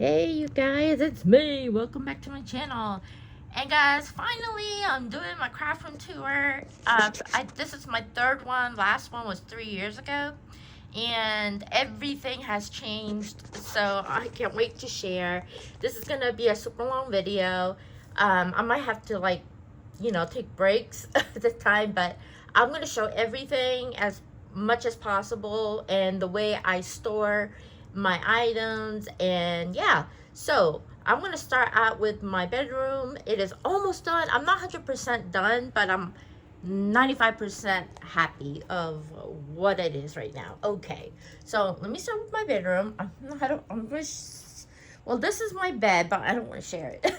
Hey you guys, it's me. Welcome back to my channel. And guys, finally I'm doing my craft room tour. This is my third one. Last one was 3 years ago. And everything has changed. So I can't wait to share. This is gonna be a super long video. I might have to take breaks at the time, but I'm gonna show everything as much as possible and the way I store my items. And yeah, so I'm gonna start out with my bedroom. It is almost done. I'm not 100% done, but I'm 95% happy of what it is right now. Okay, so let me start with my bedroom. Well, this is my bed, but I don't want to share it.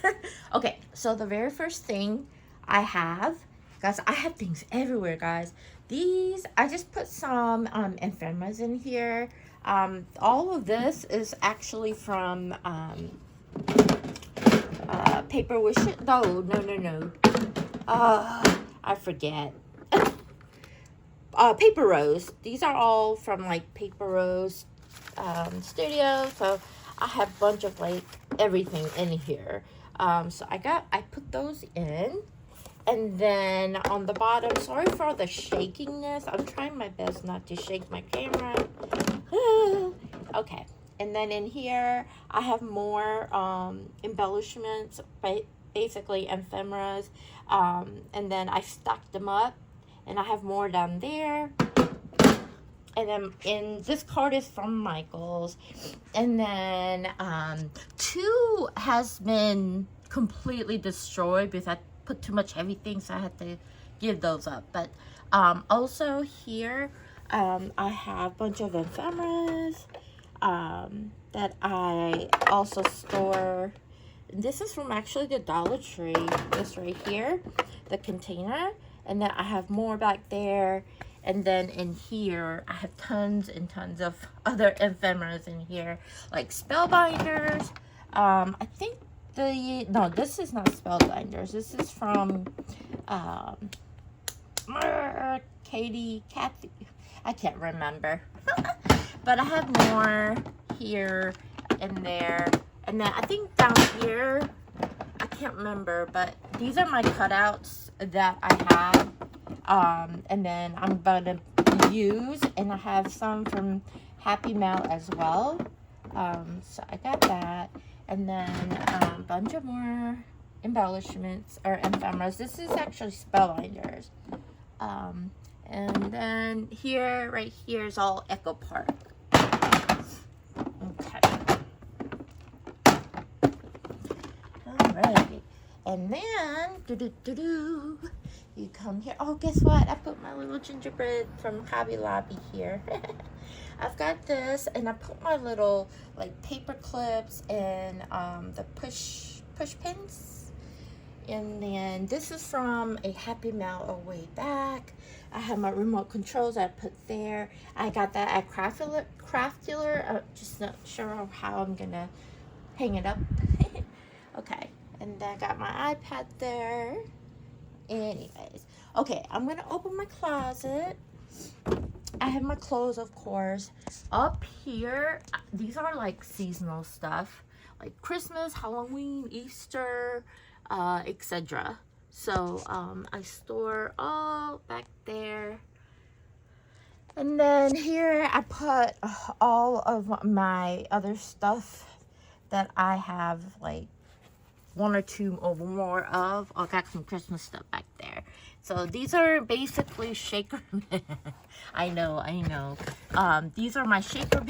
Okay, so the very first thing I have, guys, I have things everywhere, guys. These, I just put some ephemeras in here. All of this is actually from paper wish. No. I forget. Paper Rose. These are all from like Paper Rose Studio. So I have a bunch of like everything in here. So I put those in. And then on the bottom, sorry for the shakiness. I'm trying my best not to shake my camera. Okay. And then in here, I have more embellishments, basically ephemeras. And then I stacked them up. And I have more down there. And then this card is from Michael's. And then 2 has been completely destroyed because I put too much heavy things, so I had to give those up. But also here I have a bunch of ephemeras that I also store. This is from actually the Dollar Tree, this right here, the container. And then I have more back there. And then in here, I have tons and tons of other ephemeras in here, like spellbinders. I think no, this is not spellbinders. This is from Kathy. I can't remember. But I have more here and there. And then I think down here, I can't remember, but these are my cutouts that I have. And then I'm gonna use, and I have some from Happy Mail as well. So I got that. And then a bunch of more embellishments or ephemeras. This is actually spellbinders. And then here, right here is all Echo Park. Okay. Alright. And then, you come here. Oh, guess what? I put my little gingerbread from Hobby Lobby here. I've got this, and I put my little like paper clips and the push pins. And then this is from a Happy Mail a way back. I have my remote controls I put there. I got that at Craftular. Just not sure how I'm gonna hang it up. Okay, and then I got my iPad there. Anyways, okay, I'm gonna open my closet. I have my clothes, of course. Up here, these are like seasonal stuff, like Christmas, Halloween, Easter, etc. So I store all back there. And then here I put all of my other stuff that I have, like 1 or 2 or more of. I got some Christmas stuff back there. So these are basically shaker. I know. These are my shaker.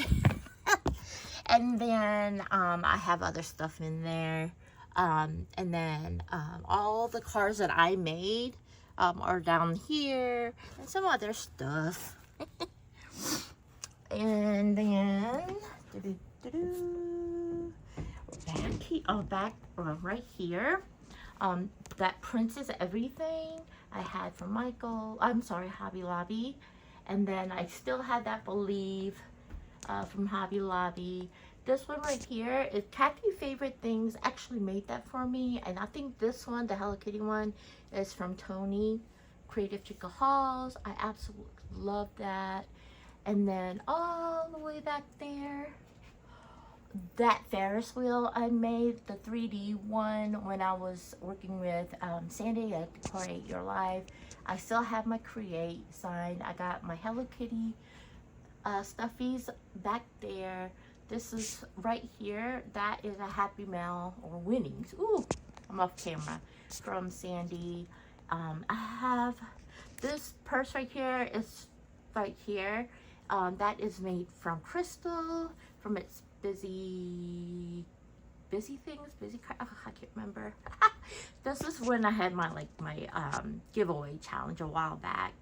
And then I have other stuff in there. And then all the cards that I made are down here, and some other stuff. And then back right here, that Princess Everything I had from Hobby Lobby. And then I still had that Believe from Hobby Lobby. This one right here is Kathy Favorite Things actually made that for me. And I think this one, the Hello Kitty one, is from Tony Creative Chica Halls. I absolutely love that. And then all the way back there, that Ferris wheel I made, the 3D one, when I was working with Sandy at Decorate Your Life. I still have my Create sign. I got my Hello Kitty stuffies back there. This is right here. That is a Happy Mail or winnings. Ooh, I'm off camera. From Sandy. I have this purse right here. Is right here. That is made from crystal, from its busy things, oh, I can't remember. This is when I had my giveaway challenge a while back.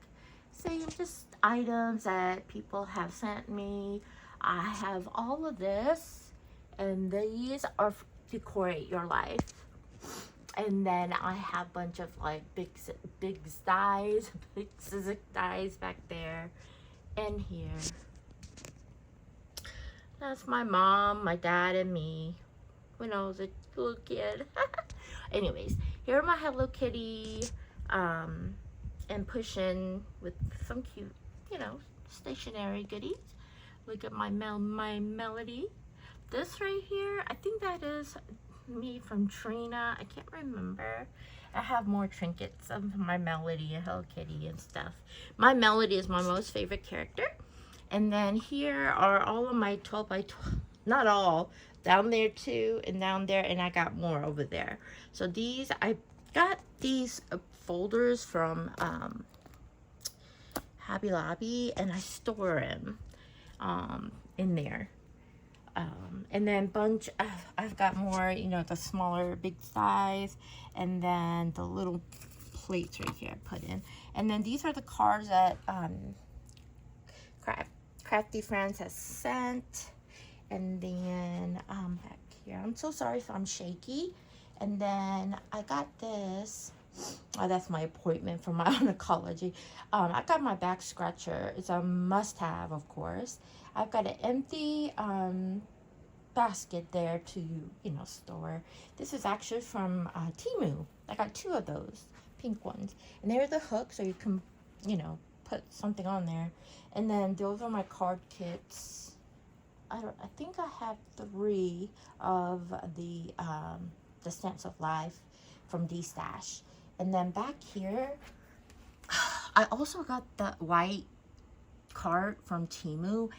Same, just items that people have sent me. I have all of this, and these are Decorate Your Life. And then I have a bunch of like big dies, big scissor dies back there and here. That's my mom, my dad, and me when I was a little kid. Anyways, here are my Hello Kitty and pushing with some cute, you know, stationery goodies. Look at my melody. This right here, I think that is me from Trina. I can't remember. I have more trinkets of my Melody and Hello Kitty and stuff. My Melody is my most favorite character. And then here are all of my 12 by 12, not all, down there too, and down there, and I got more over there. So these, I got these folders from Hobby Lobby, and I store them in there. And then bunch of, I've got more, you know, the smaller big size, and then the little plates right here I put in. And then these are the cards that Crafty Friends has sent. And then back here, I'm so sorry if I'm shaky. And then I got this. Oh, that's my appointment for my oncology. I got my back scratcher. It's a must-have, of course. I've got an empty basket there to, you know, store. This is actually from Temu. I got 2 of those pink ones, and they're the hooks, so you can, you know, put something on there. And then those are my card kits. I think I have 3 of the Stamps of Life from D-Stash. And then back here, I also got the white card from Temu,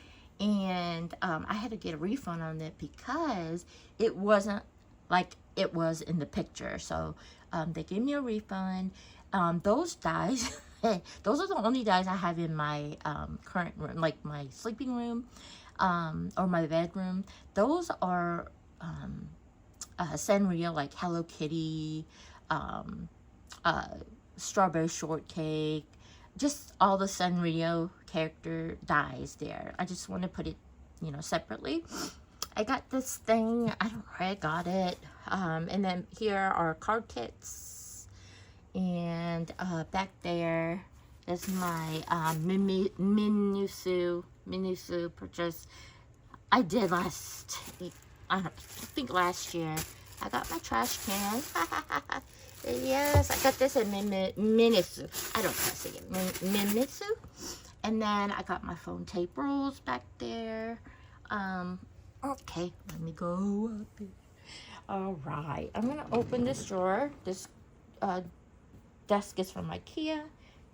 and I had to get a refund on it because it wasn't like it was in the picture. So they gave me a refund. Those dies, those are the only dies I have in my current room, like my sleeping room or my bedroom. Those are Sanrio, like Hello Kitty, Strawberry Shortcake, just all the Sanrio character dies there. I just want to put it, you know, separately. I got this thing, I don't know where I got it. And then here are card kits. And back there is my Minisu purchase I did last year. I got my trash can. Yes, I got this at Minisu. I don't know how to say it. Minisu. And then I got my phone tape rolls back there. Okay, let me go up here. All right, I'm gonna open this drawer. This desk is from IKEA,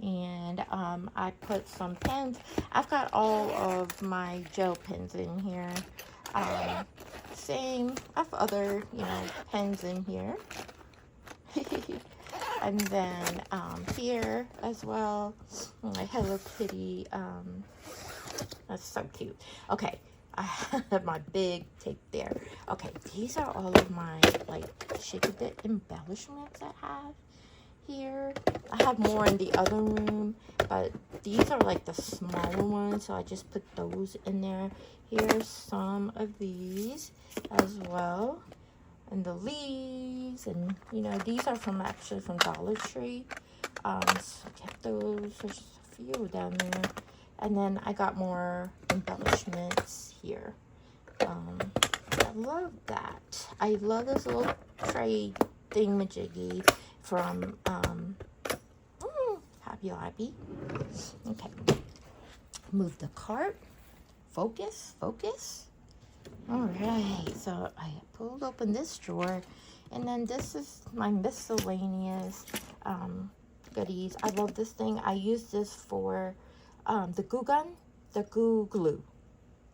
and I put some pens. I've got all of my gel pens in here. Same, I have other, you know, pens in here. And then here as well, my Hello Kitty. That's so cute. Okay, I have my big tape there. Okay, these are all of my like Shake a Bit embellishments I have here. I have more in the other room, but these are like the smaller ones, so I just put those in there. Here's some of these as well, and the leaves, and you know, these are actually from Dollar Tree. So I kept those. There's a few down there, and then I got more embellishments here. I love that. I love this little tray thingamajiggy from Hobby Lobby. Okay, move the cart. Focus. Alright, so I pulled open this drawer, and then this is my miscellaneous goodies. I love this thing. I use this for the glue gun, the glue.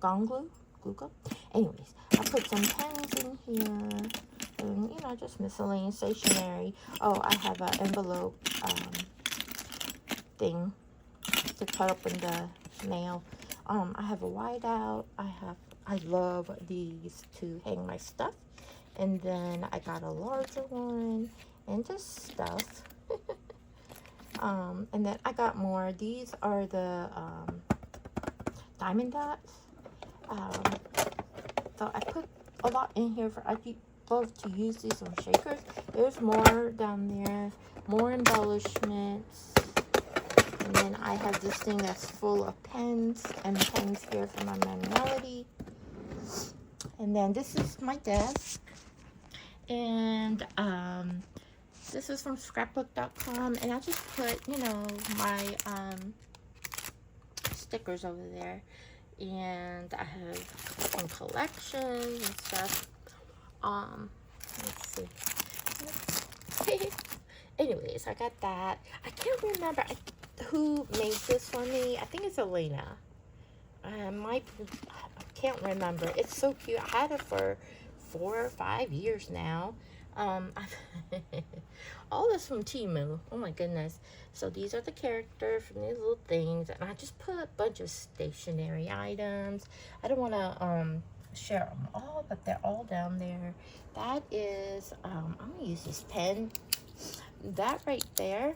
Gone glue? Glue gun? Anyways, I put some pens in here, and you know, just miscellaneous stationery. Oh, I have an envelope thing to cut open the mail. I have a whiteout. I love these to hang my stuff. And then I got a larger one and just stuff. And then I got more. These are the diamond dots. So I put a lot in here for I love to use these on shakers. There's more down there, more embellishments. And then I have this thing that's full of pens and pens here for my melody. And then this is my desk. And this is from scrapbook.com. And I just put, you know, my stickers over there. And I have some collections and stuff. Let's see. Anyways, I got that. I can't remember who made this for me. I think it's Elena. I can't remember. It's so cute. I had it for 4 or 5 years now. All this from Temu. Oh my goodness. So these are the characters from these little things, and I just put a bunch of stationery items. I don't want to share them all, but they're all down there. That is I'm gonna use this pen. That right there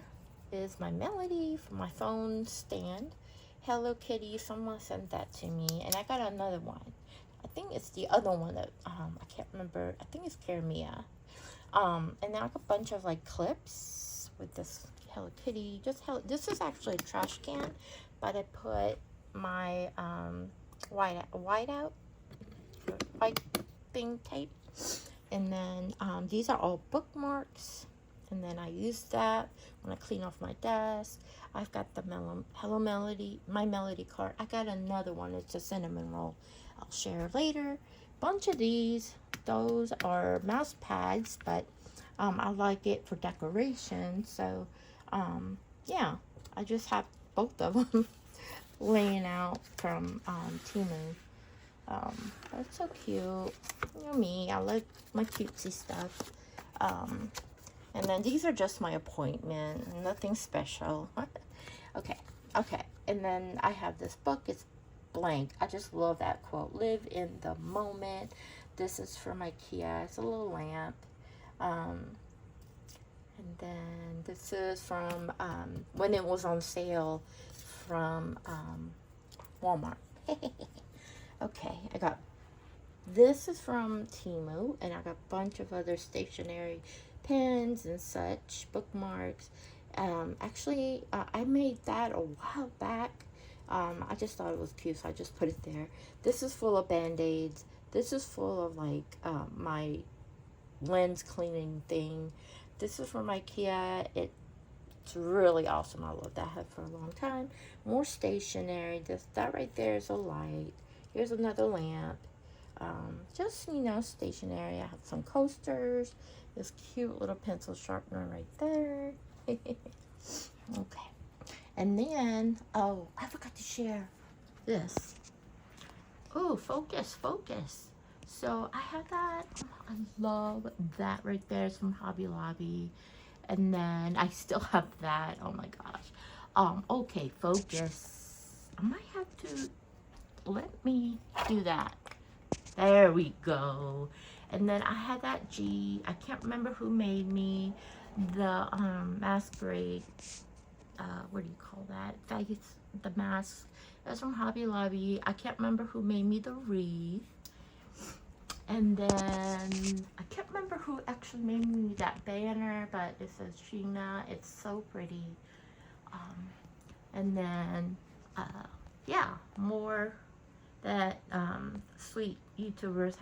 is my melody for my phone stand. Hello Kitty, someone sent that to me, and I got another one. I think it's the other one that I can't remember. I think it's Karamia. And then I got a bunch of like clips with this Hello Kitty. This is actually a trash can, but I put my white thing tape, and then these are all bookmarks. And then I use that when I clean off my desk. I've got the Hello Melody, my melody card. I got another one. It's a cinnamon roll. I'll share later. Bunch of these. Those are mouse pads, but I like it for decoration. So, yeah, I just have both of them laying out from Temu. That's so cute. You know me. I like my cutesy stuff. And then these are just my appointment, nothing special. Okay. And then I have this book. It's blank. I just love that quote. Live in the moment. This is from IKEA. It's a little lamp. And then this is from when it was on sale from Walmart. Okay, this is from Temu, and I got a bunch of other stationery pens and such, bookmarks. Actually, I made that a while back. I just thought it was cute, so I just put it there. This is full of band-aids. This is full of like my lens cleaning thing. This is from IKEA. It's really awesome. I love that. I have it for a long time. More stationery. That right there is a light. Here's another lamp. Just, you know, stationery. I have some coasters. This cute little pencil sharpener right there. Okay. And then, oh, I forgot to share this. Oh, focus. So I have that. I love that right there. It's from Hobby Lobby. And then I still have that. Oh my gosh. Okay, focus. I might have to let me do that. There we go. And then I had that G. I can't remember who made me the masquerade. What do you call that? That is the mask. That's from Hobby Lobby. I can't remember who made me the wreath. And then I can't remember who actually made me that banner, but it says Sheena. It's so pretty. And then yeah, more that sweet YouTubers,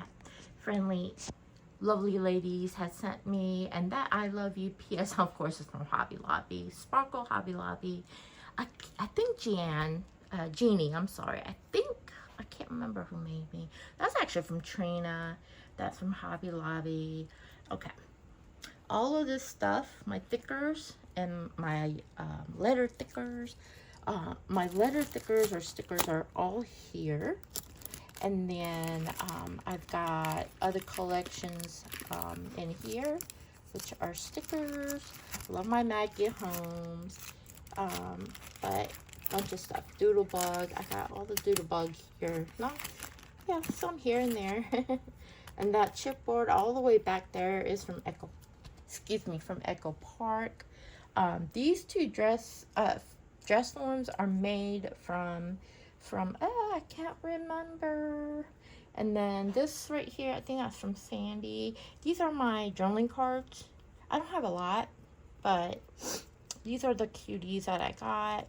friendly, lovely ladies had sent me. And that I Love You PS, of course, is from Hobby Lobby. Sparkle Hobby Lobby. I think Jeannie, I'm sorry. I can't remember who made me. That's actually from Trina. That's from Hobby Lobby. Okay. All of this stuff, my thickers and my letter thickers. My letter thickers or stickers are all here. And then I've got other collections in here, which are stickers. Love my Maggie Homes. But bunch of stuff. Doodlebug. I got all the Doodlebug here. Not, yeah, some here and there. And that chipboard all the way back there is from Echo Park. These two dress forms are made from I can't remember. And then this right here, I think that's from Sandy. These are my journaling cards. I don't have a lot, but these are the cuties that I got.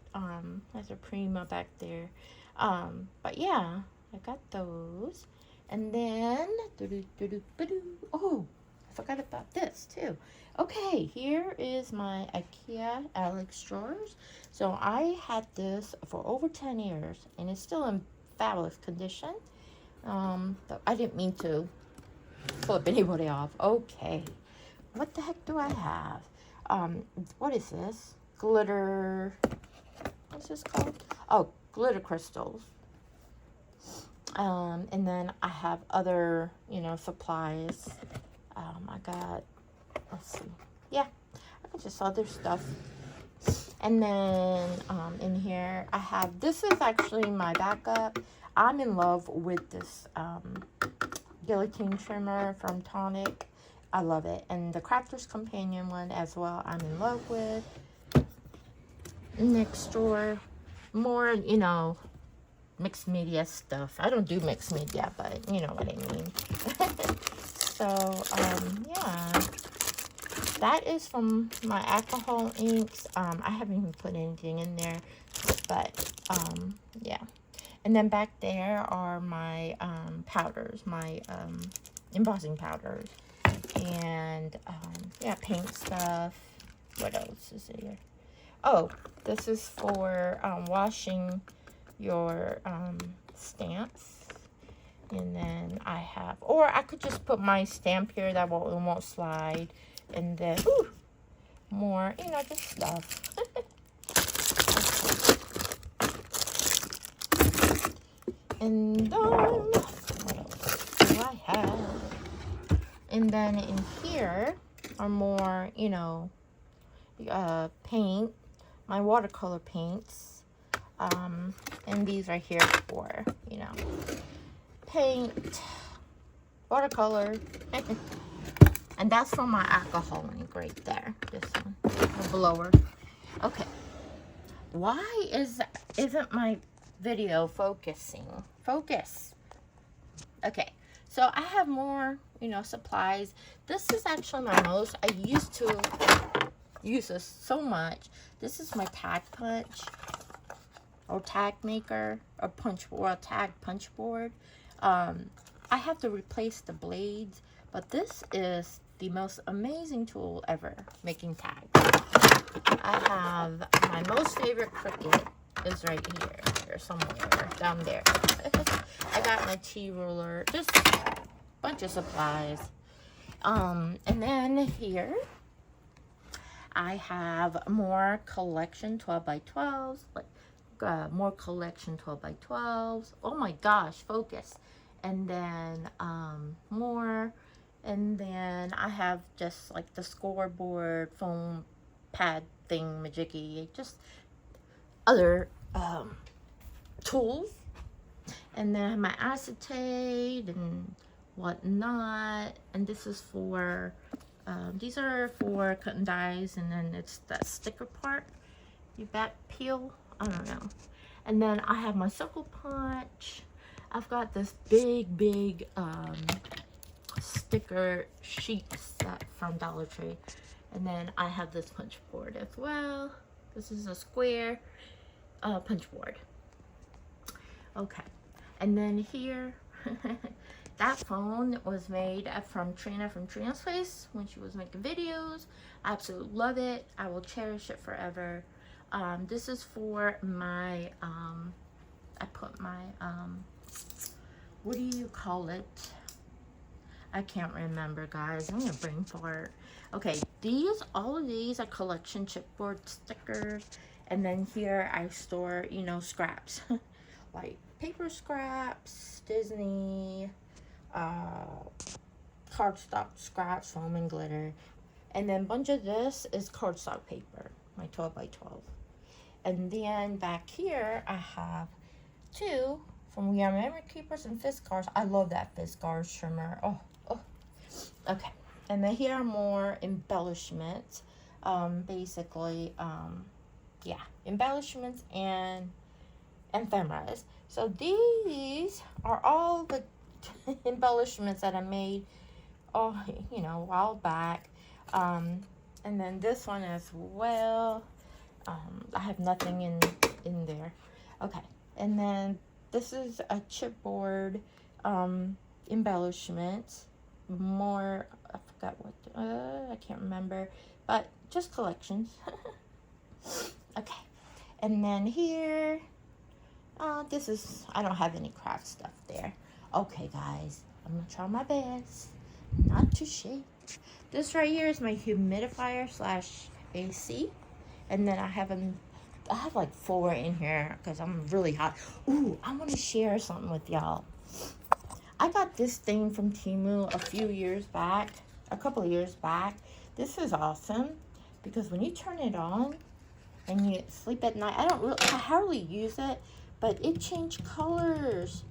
There's a Prima back there. But yeah, I got those. And then, oh, I forgot about this too. Okay, here is my IKEA Alex drawers. So I had this for over 10 years, and it's still in fabulous condition. But I didn't mean to flip anybody off. Okay, what the heck do I have? What is this? Glitter, what's this called? Oh, glitter crystals. And then I have other, supplies. I got, let's see. Yeah, I got just other stuff. And then, in here, I have, this is actually my backup. I'm in love with this, guillotine trimmer from Tonic. I love it. And the Crafter's Companion one as well, I'm in love with. Next door, more, mixed media stuff. I don't do mixed media, but you know what I mean. So, yeah. That is from my alcohol inks. I haven't even put anything in there, but, yeah. And then back there are my, powders, my, embossing powders. And, yeah, paint stuff. What else is here? Oh, this is for, washing your stamps. And then I have, or I could just put my stamp here that won't slide. And then more, just stuff. And then what else do I have? And then in here are more, paint, my watercolor paints. And these are here for, paint, watercolor. And that's from my alcohol ink right there. This one, the blower. Okay. Why isn't my video focusing? Focus. Okay. So I have more, supplies. This is actually my most. I used to use this so much. This is my tag punch or tag maker or tag punch board. I have to replace the blades, but this is the most amazing tool ever making tags. I have my most favorite Cricut is right here or somewhere down there. I got my tea ruler, just a bunch of supplies. And then here I have more collection 12x12s, like more collection 12x12s. Oh my gosh, focus. And then more. And then I have just like the scoreboard, foam pad thing, majiggy, just other tools. And then I have my acetate and whatnot. And this is for, these are for cut and dies. And then it's that sticker part, you back peel, I don't know. And then I have my circle punch. I've got this big, sticker sheet set from Dollar Tree. And then I have this punch board as well. This is a square punch board. Okay. And then here, that phone was made from Trina from Trina's Place when she was making videos. I absolutely love it. I will cherish it forever. This is for my, I put my what do you call it? I can't remember, guys. I'm gonna brain fart. Okay, all of these are collection chipboard stickers. And then here I store, you know, scraps. Like paper scraps, Disney, cardstock scraps, foam and glitter. And then a bunch of this is cardstock paper, my 12 by 12. And then back here I have two from We Are Memory Keepers and Fiskars. I love that Fiskars trimmer. Oh. Okay. And then here are more embellishments. Basically, yeah, embellishments and ephemeras. So these are all the embellishments that I made, you know, a while back. And then this one as well. I have nothing in there. Okay. And then this is a chipboard embellishment. More, I forgot what, I can't remember, but just collections. Okay. And then here, this is, I don't have any craft stuff there. Okay, guys, I'm gonna try my best not to shake. This right here is my humidifier / AC. And then I have like 4 in here because I'm really hot. Ooh, I want to share something with y'all. I got this thing from Temu a couple of years back. This is awesome because when you turn it on and you sleep at night, I hardly use it, but it changed colors.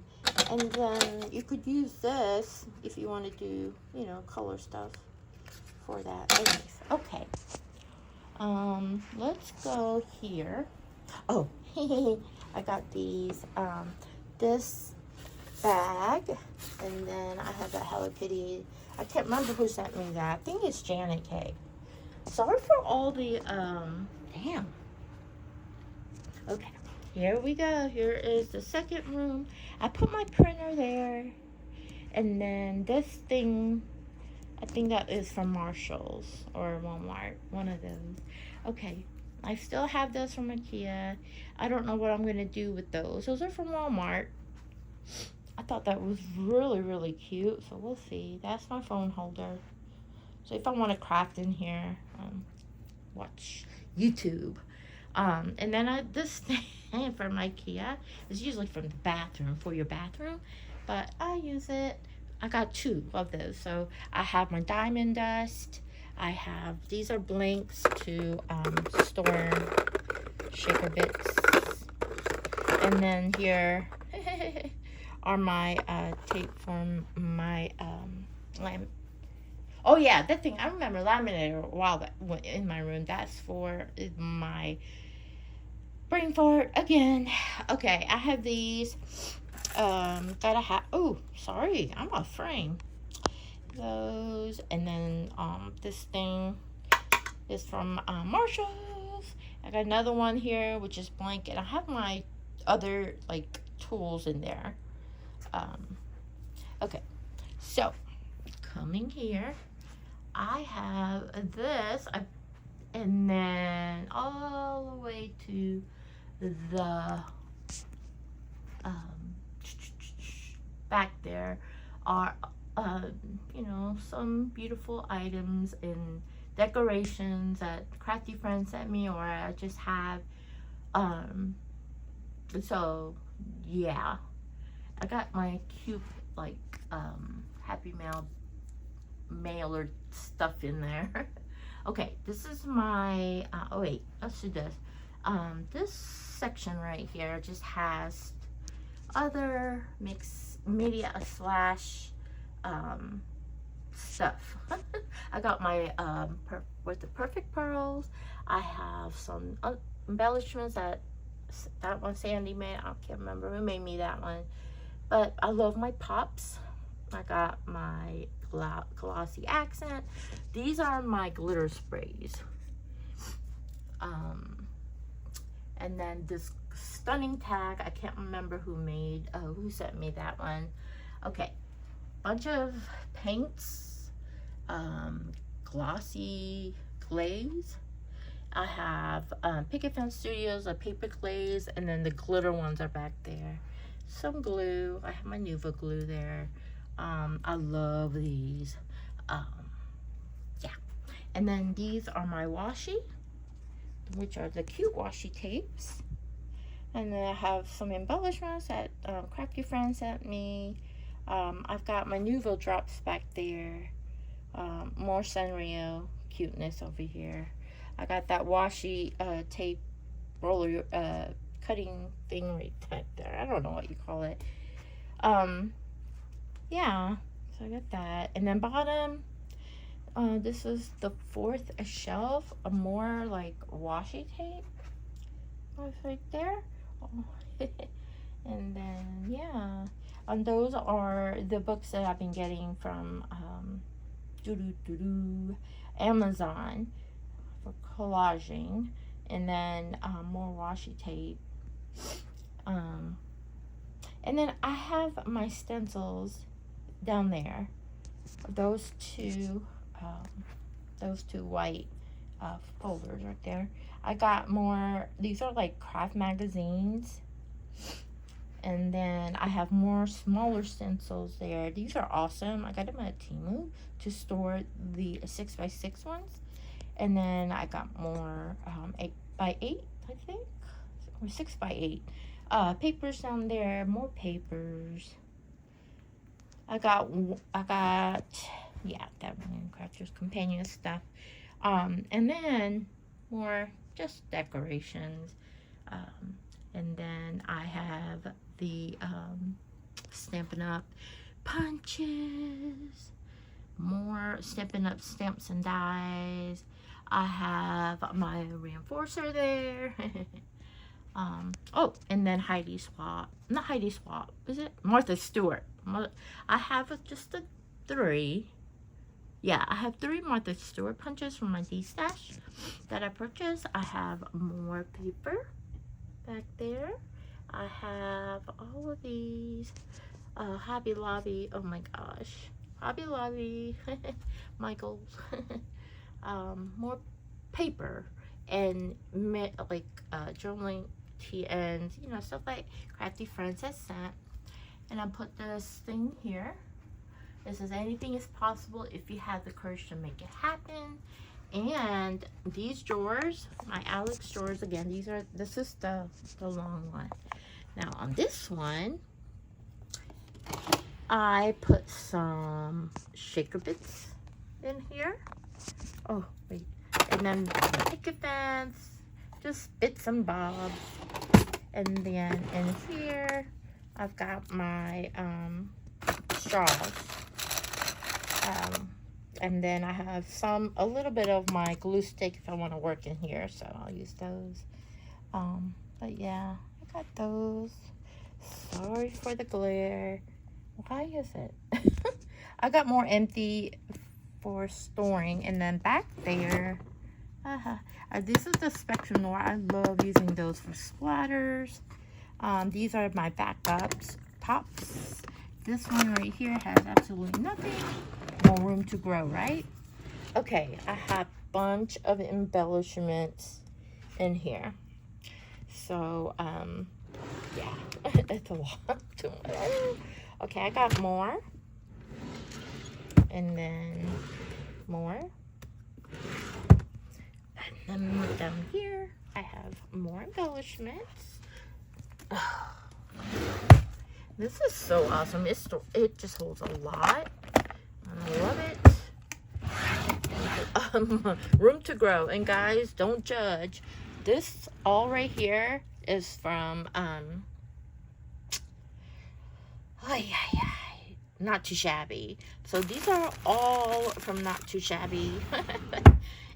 And then you could use this if you want to do, you know, color stuff for that. Anyways, okay. Let's go here. Oh, I got these, this bag, and then I have a Hello Kitty. I can't remember who sent me that. I think it's Janet K. Sorry for all the, damn. Okay, here we go. Here is the second room. I put my printer there, and then this thing, I think that is from Marshall's or Walmart, one of those. Okay, I still have those from IKEA. I don't know what I'm going to do with those. Those are from Walmart. I thought that was really, really cute, so we'll see. That's my phone holder. So if I want to craft in here, watch YouTube. And then this thing from IKEA is usually from the bathroom, for your bathroom, but I use it. I got 2 of those. So I have my diamond dust. These are blanks to store shaker bits. And then here are my tape from my lamp. Oh yeah, that thing, I remember laminator a while back in my room. That's for my brain fart again. Okay, I have these that I have. Oh, sorry, I'm off frame. Those, and then this thing is from Marshall's. I got another one here which is blank, and I have my other like tools in there. Okay, so coming here, I have this, and then all the way to the back there are you know, some beautiful items and decorations that crafty friends sent me, or I just have. So yeah, I got my cute like Happy Mail mailer stuff in there. Okay, this is my oh wait, let's do this. This section right here just has other mixed media / stuff. I got my with the perfect pearls. I have some embellishments that one Sandy made. I can't remember who made me that one, but I love my pops. I got my glossy accent. These are my glitter sprays. And then this stunning tag. I can't remember who sent me that one. Okay, bunch of paints, glossy glaze. I have Picket Fence Studios, a paper glaze, and then the glitter ones are back there. some glue. I have my Nuva glue there. I love these. Yeah. And then these are my washi, which are the cute washi tapes. And then I have some embellishments that Crafty Friend sent me. I've got my Nuvo drops back there. More Sanrio cuteness over here. I got that washi tape roller cutting thing right there. I don't know what you call it. Yeah, so I got that. And then bottom, this is the 4th shelf, a more like washi tape. Oh, it's right there. Oh. And then yeah, those are the books that I've been getting from Amazon for collaging. And then more washi tape. And then I have my stencils down there. Those two white folders right there. I got more. These are like craft magazines. And then I have more smaller stencils there. These are awesome. I got them at Temu to store the 6x6 ones. And then I got more 8x8, I think, or 6x8 papers down there. More papers. I got yeah, that one Crafter's Companion stuff. And then more just decorations. And then I have the Stampin' Up punches, more Stampin' Up stamps and dies. I have my reinforcer there. Oh, and then Heidi Swap. Not Heidi Swap, is it? Martha Stewart. I have just the 3. Yeah, I have 3 Martha Stewart punches from my D-stash that I purchased. I have more paper back there. I have all of these. Hobby Lobby. Oh my gosh. Hobby Lobby. Michael's. More paper and like journaling TNs, you know, stuff like Crafty Friends has sent. And I put this thing here. It says anything is possible if you have the courage to make it happen. And these drawers, my Alex drawers, again, this is the long one. Now on this one, I put some shaker bits in here. Oh, wait. And then picket fence, just bits and bobs. And then in here, I've got my straws. And then I have a little bit of my glue stick if I want to work in here, so I'll use those. But yeah, I got those. Sorry for the glare. Why is it? I got more empty for storing, and then back there, this is the Spectrum Noir. I love using those for splatters. These are my backups, pops. This one right here has absolutely nothing. More room to grow, right? Okay, I have a bunch of embellishments in here. So, yeah, it's a lot. Okay, I got more. And then more. And then down here, I have more embellishments. This is so awesome. It just holds a lot. I love it. Room to grow. And guys, don't judge. This all right here is from Not Too Shabby. So these are all from Not Too Shabby.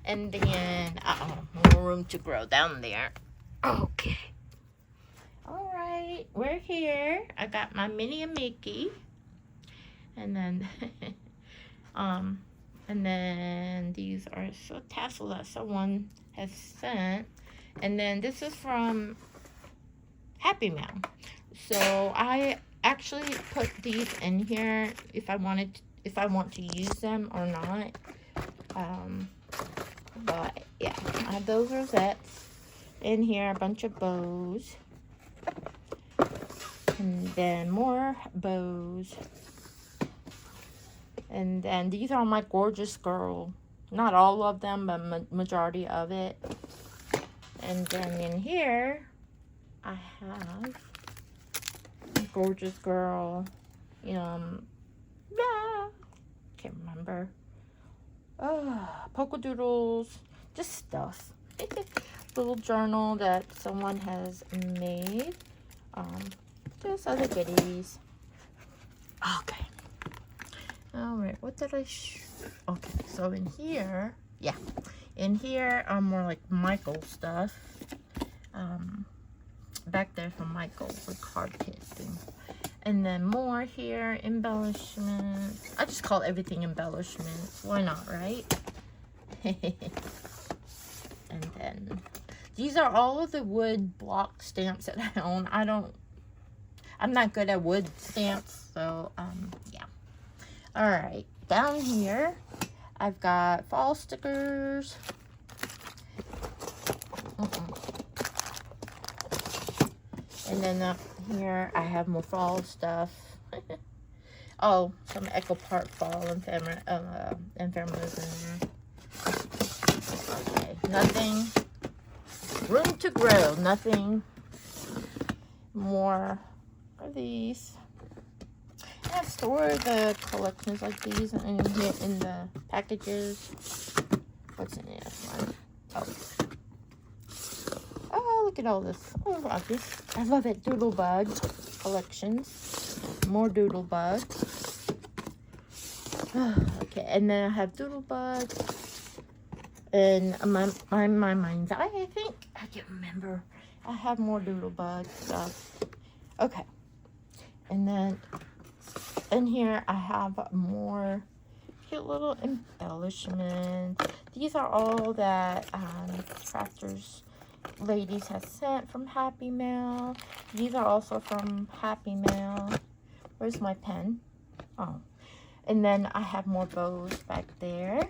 And then more room to grow down there. Okay. All right, we're here. I got my Minnie and Mickey. And then and then these are tassels that someone has sent. And then this is from Happy Mail. So I actually put these in here if I want to use them or not. But yeah, I have those rosettes in here, a bunch of bows. And then more bows. And then these are my gorgeous girl. Not all of them, but majority of it. And then in here, I have gorgeous girl. Yeah, can't remember. Polka doodles, just stuff. Little journal that someone has made. Just other goodies. Okay. Alright, what did I okay, so in here, yeah. In here, more like Michael stuff. Back there from Michael, the card kit thing. And then more here, embellishments. I just call everything embellishments. Why not, right? And then these are all of the wood block stamps that I own. I'm not good at wood stamps, so yeah. Alright, down here I've got fall stickers. And then up here I have more fall stuff. Oh, some Echo Park fall ephemeras in there. Okay, nothing. Room to grow. Nothing more of these. I've stored the collections like these in here in the packages. What's in this one? Oh, look at all this. Oh, obvious. I love it. Doodle bug collections. More doodle bugs. Okay, and then I have doodle bugs. And my mind's eye, I think. I can't remember. I have more doodle bug stuff. Okay. And then in here I have more cute little embellishments. These are all that crafters ladies have sent from Happy Mail. These are also from Happy Mail. Where's my pen? Oh. And then I have more bows back there.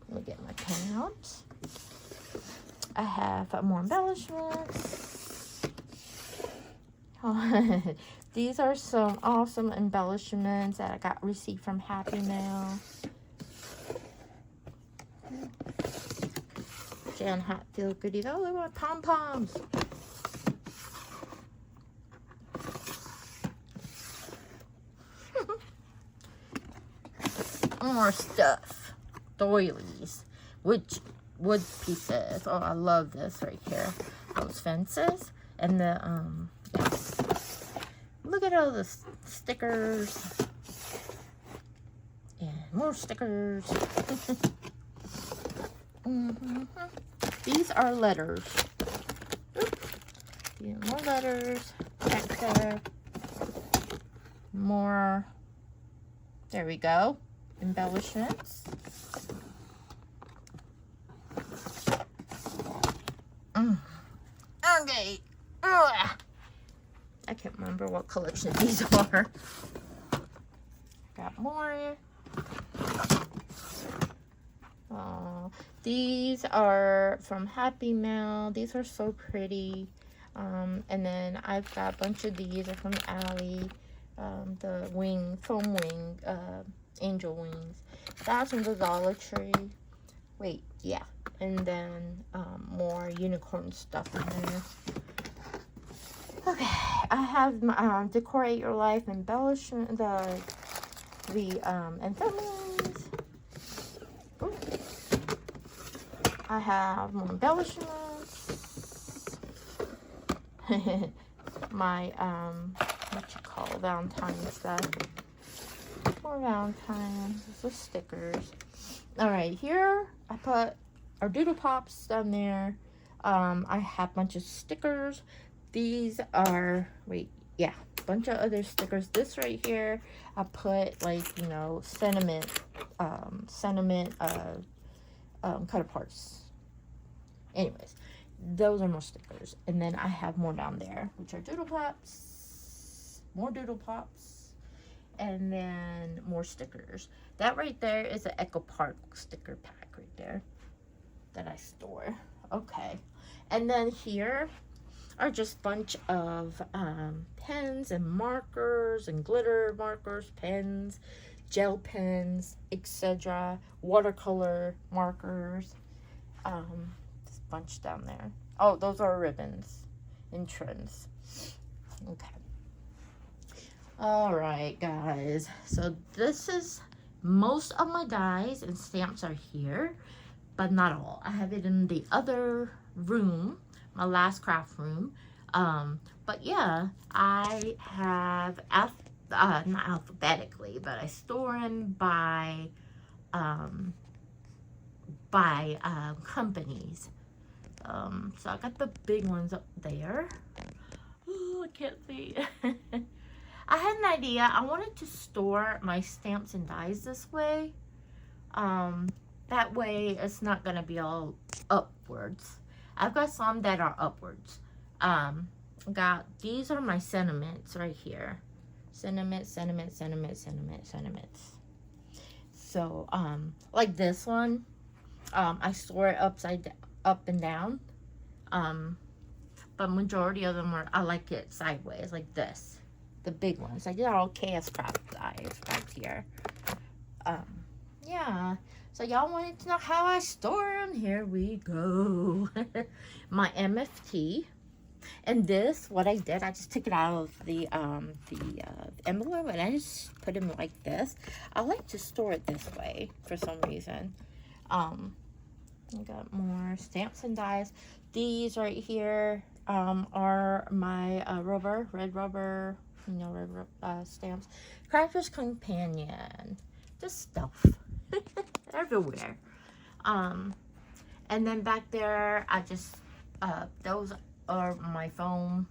Let me get my pen out. I have more embellishments. These are some awesome embellishments that I received from Happy Mail. Jan Hatfield goodies. Oh, look at my pom-poms. More stuff. Doilies. Wood pieces. Oh, I love this right here. Those fences. And the, yes. Look at all the stickers. And more stickers. These are letters. More letters. Back there. More. There we go. Embellishments. Okay. I can't remember what collection these are. Got more. These are from Happy Mail. These are so pretty. And then I've got a bunch of these are from Allie. The foam wing, angel wings. That's from the Dollar Tree. Wait, yeah. And then more unicorn stuff in there. Okay, I have my Decorate Your Life embellishment, the amphetamines. I have more embellishments. My what you call Valentine stuff. More Valentines. Those are stickers. All right, here I put our doodle pops down there. I have a bunch of stickers. These are, wait, yeah, a bunch of other stickers. This right here, I put like, you know, sentiment cut aparts. Anyways, those are more stickers. And then I have more down there, which are doodle pops, more doodle pops, and then more stickers. That right there is an Echo Park sticker pack right there that I store. Okay. And then here, are just bunch of pens and markers and glitter markers, pens, gel pens, etc. Watercolor markers. This bunch down there. Oh, those are ribbons and trims. Okay. Alright, guys. So this is most of my dies and stamps are here, but not all. I have it in the other room, my last craft room. But yeah, I have not alphabetically, but I store them by companies. So I got the big ones up there. Oh, I can't see. I had an idea. I wanted to store my stamps and dies this way. That way it's not gonna be all upwards. I've got some that are upwards. These are my sentiments right here. Sentiments. So, like this one, I store it up and down. But majority of them I like it sideways, like this. The big ones. I did all KS Craft dies right here. Yeah. So y'all wanted to know how I store them? Here we go. My MFT. And this, what I did, I just took it out of the envelope and I just put them like this. I like to store it this way for some reason. I got more stamps and dies. These right here are my red rubber, stamps. Crafter's Companion. Just stuff. Everywhere. And then back there, I just, those are my foam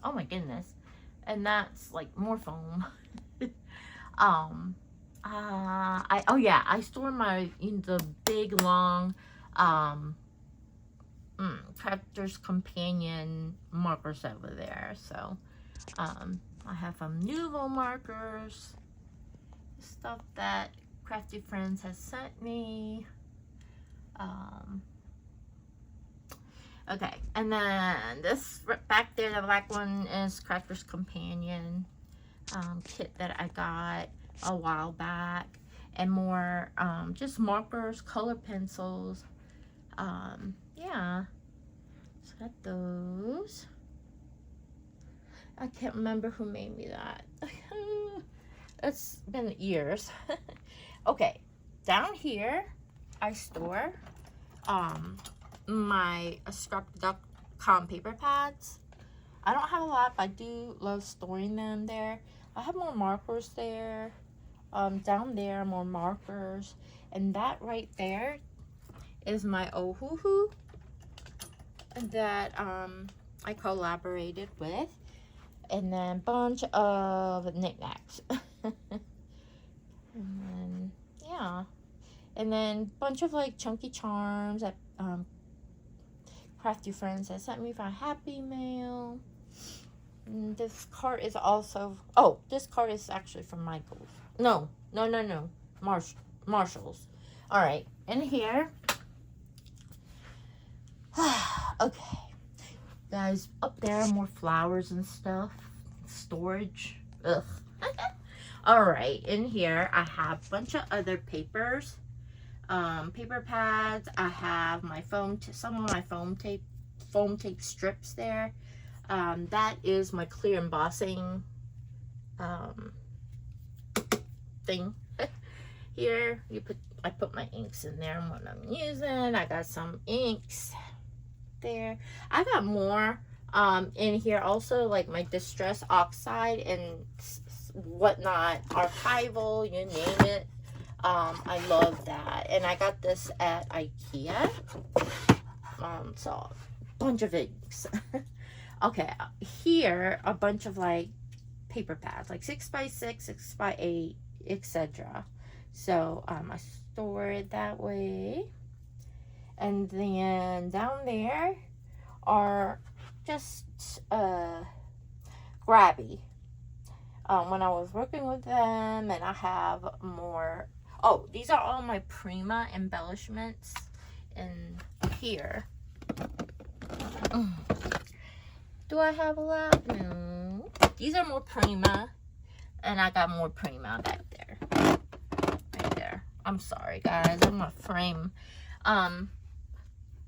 oh my goodness, and that's like more foam. I store the big long Crafter's Companion markers over there. So I have some Nuvo markers, stuff that Crafty Friends has sent me. Okay, and then this back there, the black one, is Crafter's Companion kit that I got a while back, and more just markers, color pencils. Yeah, so got those. I can't remember who made me that. It's been years. Okay, down here I store my scrap.com paper pads. I don't have a lot, but I do love storing them there. I have more markers there. Down there, more markers. And that right there is my Ohuhu that I collaborated with. And then bunch of knickknacks. And then, yeah. And then bunch of like chunky charms that Crafty Friends that sent me for a Happy Mail. And this card is also, this card is actually from Michael's. No. Marshall's. Alright, in here. Okay. Guys, up there more flowers and stuff. Storage. Ugh. Alright, in here I have a bunch of other papers. Paper pads. I have my some of my foam tape strips there. That is my clear embossing thing. Here I put my inks in there and what I'm using. I got some inks there. I got more in here also, like my distress oxide and whatnot, archival, you name it. I love that, and I got this at IKEA. So a bunch of inks. Okay, here a bunch of like paper pads, like 6x6, 6x8, etc. So I store it that way. And then down there are just grabby. When I was working with them, and I have more Oh, these are all my Prima embellishments in here. Do I have a lot? No. These are more Prima, and I got more Prima back there. Right there. I'm sorry, guys. I'm gonna frame.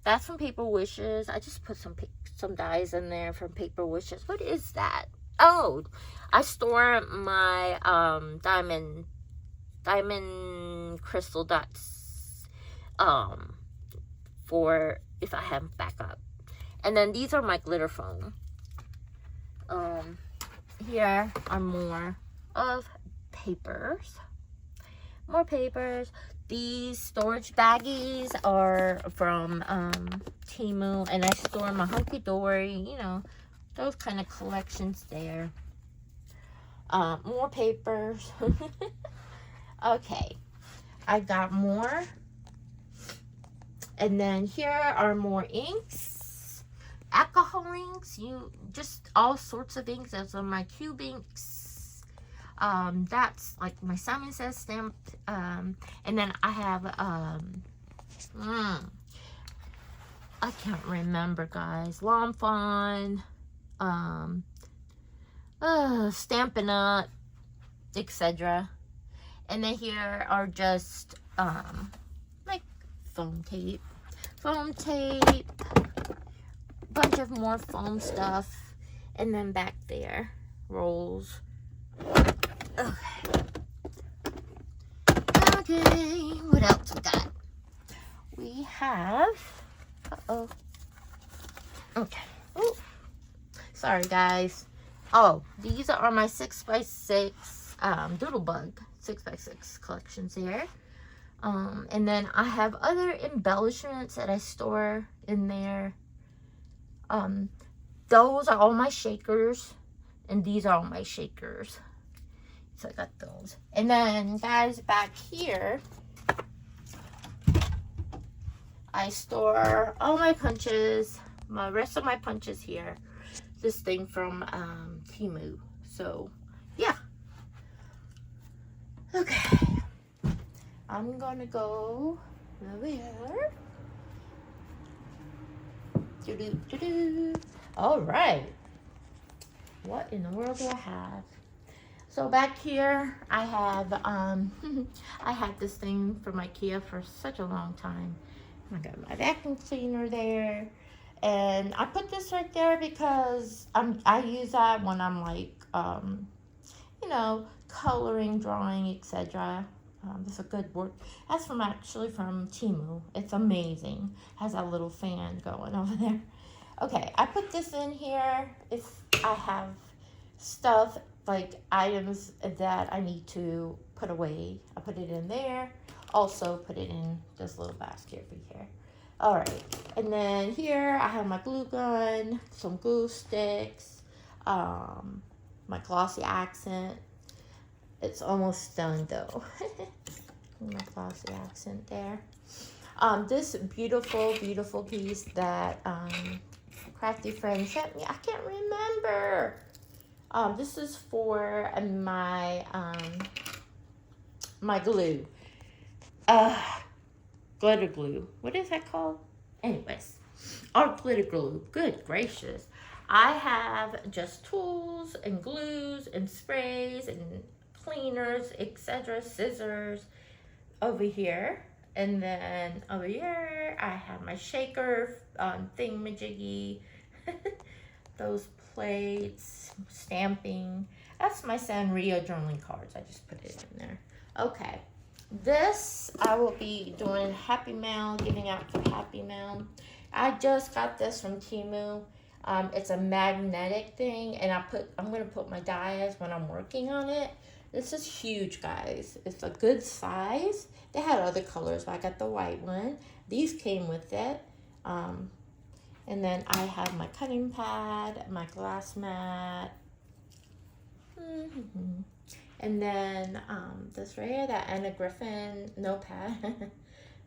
That's from Paper Wishes. I just put some dies in there from Paper Wishes. What is that? Oh, I store my diamond crystal dots for if I have backup. And then these are my glitter foam. Here are more of papers. More papers. These storage baggies are from Temu, and I store my hunky dory, you know, those kind of collections there. More papers. Okay, I got more. And then here are more inks, alcohol inks, just all sorts of inks. Those are my cube inks. That's like my Simon Says stamped. And then I have I can't remember, guys. Lawn Fawn, Stampin' Up, etc. And then here are just like foam tape, bunch of more foam stuff, and then back there rolls. Okay, what else we got? We have okay. Ooh. Sorry, guys. Oh, these are my 6x6 Doodlebug 6x6 collections here. And then I have other embellishments that I store in there. Those are all my shakers, and these are all my shakers. So I got those. And then, guys, back here, I store all my punches, my rest of my punches here. This thing from Temu. So, yeah. Okay. I'm gonna go over here. All right. What in the world do I have? So back here, I have I had this thing from IKEA for such a long time. I got my vacuum cleaner there, and I put this right there because I use that when I'm like you know, coloring, drawing, etc. It's a good work. That's actually from Temu. It's amazing. Has a little fan going over there. Okay, I put this in here if I have stuff like items that I need to put away. I put it in there. Also put it in this little basket over here. All right, and then here I have my glue gun, some glue sticks, my glossy accent. It's almost done though. My glossy accent there. This beautiful, beautiful piece that Crafty Friend sent me. I can't remember. This is for my my glue. Glitter glue. What is that called? Anyways, art glitter glue. Good gracious. I have just tools and glues and sprays and cleaners, etc. Scissors over here. And then over here, I have my shaker thingamajiggy. Those plates, stamping. That's my Sanrio journaling cards. I just put it in there. Okay. This, I will be doing Happy Mail, giving out for Happy Mail. I just got this from Temu. It's a magnetic thing, and I'm going to put my dies when I'm working on it. This is huge, guys. It's a good size. They had other colors, but I got the white one. These came with it. And then I have my cutting pad, my glass mat. And then this right here, that Anna Griffin notepad.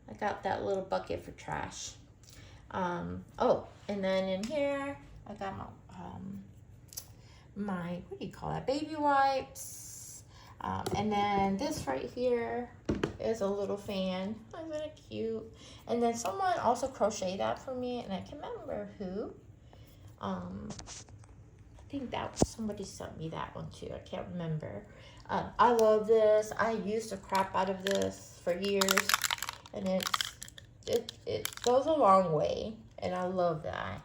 I got that little bucket for trash. Oh, and then in here, I got my what do you call that? Baby wipes. And then this right here is a little fan. Isn't it cute? And then someone also crocheted that for me, and I can't remember who. I think that somebody sent me that one too. I can't remember. I love this. I used the crap out of this for years, and it goes a long way, and I love that.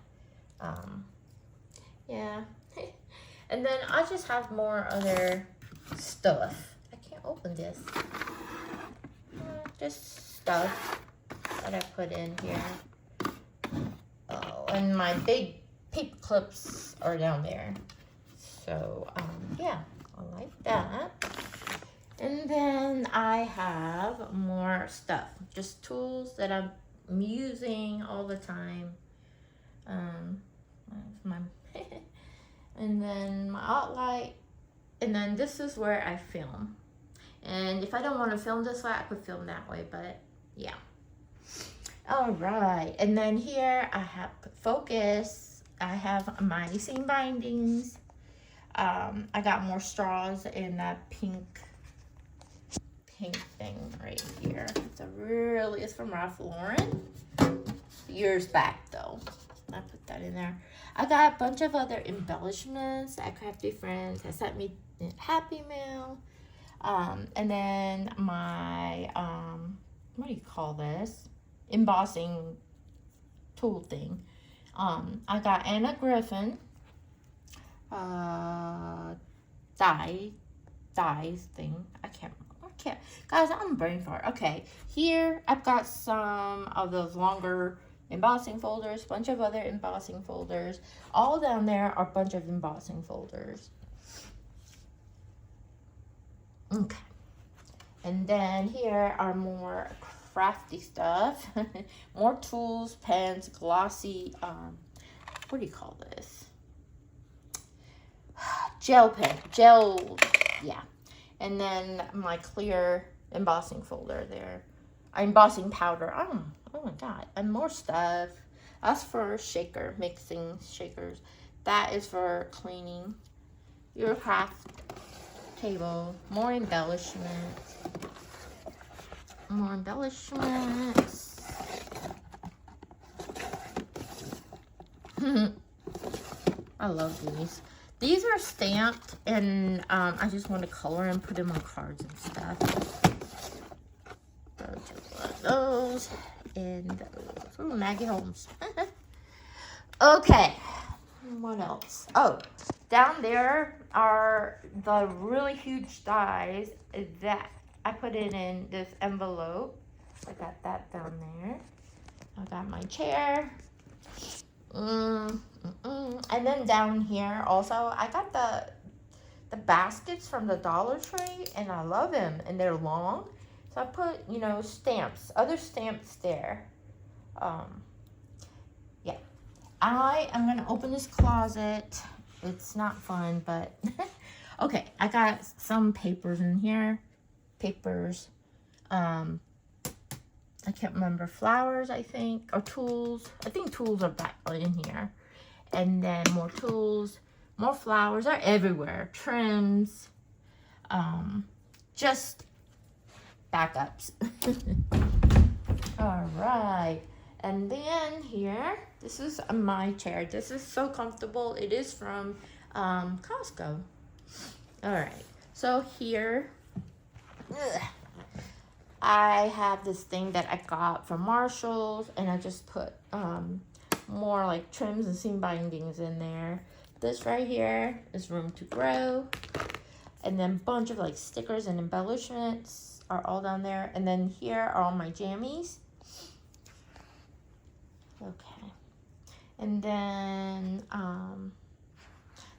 Yeah. And then I just have more other stuff. I can't open this. Just stuff that I put in here. Oh, and my big paper clips are down there. So, yeah, I like that. And then I have more stuff. Just tools that I'm using all the time. My and then my outline. And then this is where I film. And if I don't want to film this way, I could film that way, but yeah. All right, and then here I have focus. I have my seam bindings. I got more straws in that pink thing right here. It's from Ralph Lauren. Years back though. I put that in there. I got a bunch of other embellishments that Crafty Friends has sent me in Happy Mail. And then my, what do you call this? Embossing tool thing. I got Anna Griffin, dies thing. I can't, guys, I'm brain fart. Okay, here I've got some of those longer embossing folders, bunch of other embossing folders. All down there are a bunch of embossing folders. Okay, and then here are more crafty stuff. More tools, pens, glossy, what do you call this? Gel pen, yeah. And then my clear embossing folder there. Embossing powder, oh my God, and more stuff. That's for mixing shakers. That is for cleaning your craft table. More embellishments. I love these. These are stamped, and I just want to color and put them on cards and stuff. Those and those. Ooh, Maggie Holmes. Okay, what else? Oh, down there are the really huge dies that I put it in this envelope. I got that down there. I got my chair. And then down here also, I got the baskets from the Dollar Tree, and I love them, and they're long. So I put, stamps, other stamps there. Yeah. I am going to open this closet. It's not fun, but okay. I got some papers in here. I can't remember, flowers, I think, or tools. I think tools are back in here. And then more tools, more flowers are everywhere. Trims, just backups. All right. And then here, this is my chair. This is so comfortable. It is from Costco. All right. So here, I have this thing that I got from Marshall's, and I just put more like trims and seam bindings in there. This right here is Room to Grow, and then a bunch of like stickers and embellishments are all down there. And then here are all my jammies. Okay, and then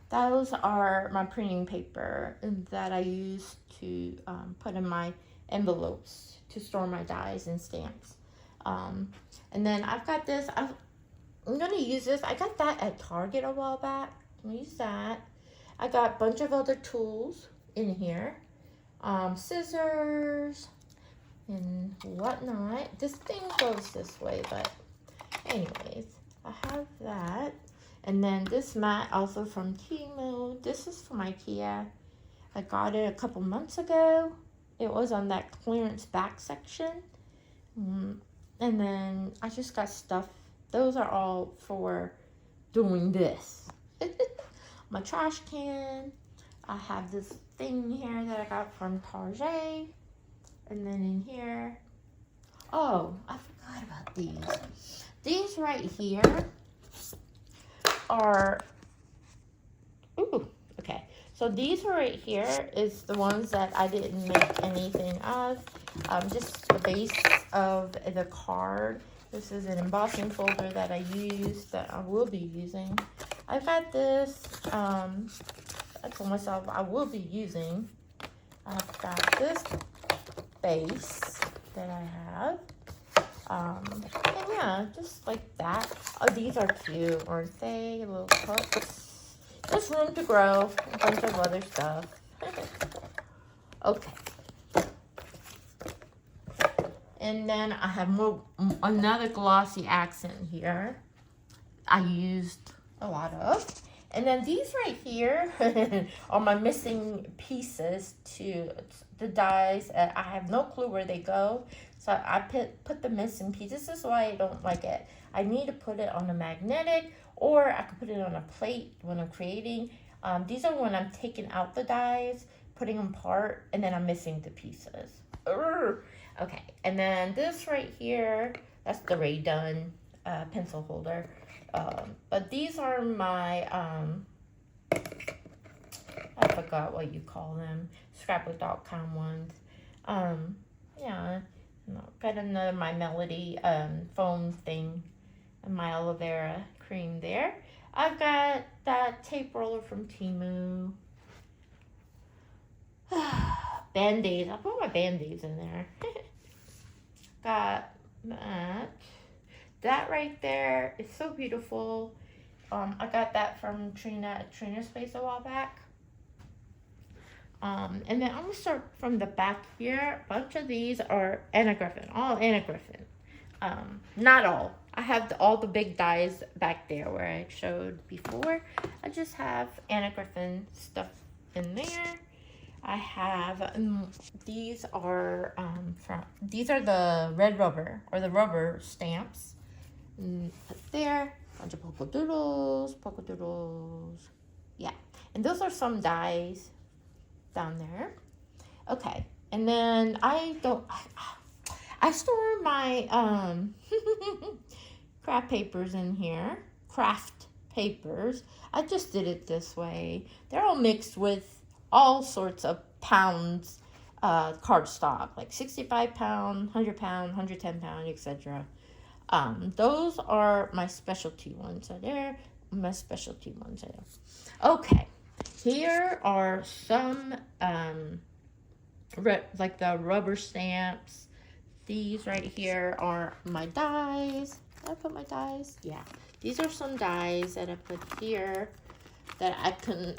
those are my printing paper that I use to put in my envelopes to store my dies and stamps. And then I've got this. I'm gonna use this. I got that at Target a while back. I'm gonna use that. I got a bunch of other tools in here, scissors and whatnot. This thing goes this way, but anyways, I have that. And then this mat also from Temu. This is from IKEA. I got it a couple months ago. It was on that clearance back section. And then I just got stuff. Those are all for doing this. My trash can. I have this thing here that I got from Target. And then in here. Oh, I forgot about these. These right here are, ooh, okay. So these right here is the ones that I didn't make anything of. Just the base of the card. This is an embossing folder that I used, that I will be using. I've got this, I told myself I will be using. I've got this base that I have. And yeah, just like that. Oh, these are cute, aren't they? Little cups. Just room to grow. A bunch of other stuff. Okay. And then I have another glossy accent here. I used a lot of. And then these right here are my missing pieces to the dies. I have no clue where they go. So I put the missing pieces. This is why I don't like it. I need to put it on a magnetic, or I could put it on a plate when I'm creating. These are when I'm taking out the dies, putting them apart, and then I'm missing the pieces. Okay, and then this right here, that's the Ray Dunn pencil holder. But these are my, I forgot what you call them, scrapbook.com ones. Yeah, got another My Melody foam thing, and my aloe vera cream there. I've got that tape roller from Temu. Band-Aids, I put my Band-Aids in there. Got that. That right there is so beautiful. I got that from Trina at Trina's Place a while back. And then I'm gonna start from the back here. A bunch of these are Anna Griffin, all Anna Griffin. Not all. I have all the big dies back there where I showed before. I just have Anna Griffin stuff in there. I have these are these are the red rubber, or the rubber stamps. Put there, bunch of polka doodles. Yeah, and those are some dies down there. Okay, and then I store my craft papers in here. Craft papers. I just did it this way. They're all mixed with all sorts of pounds cardstock, like 65 pound, 100 pound, 110 pound, etc. Those are my specialty ones. So they're my specialty ones there. Okay, here are some like the rubber stamps. These right here are my dies. Did I put my dies? Yeah. These are some dies that I put here that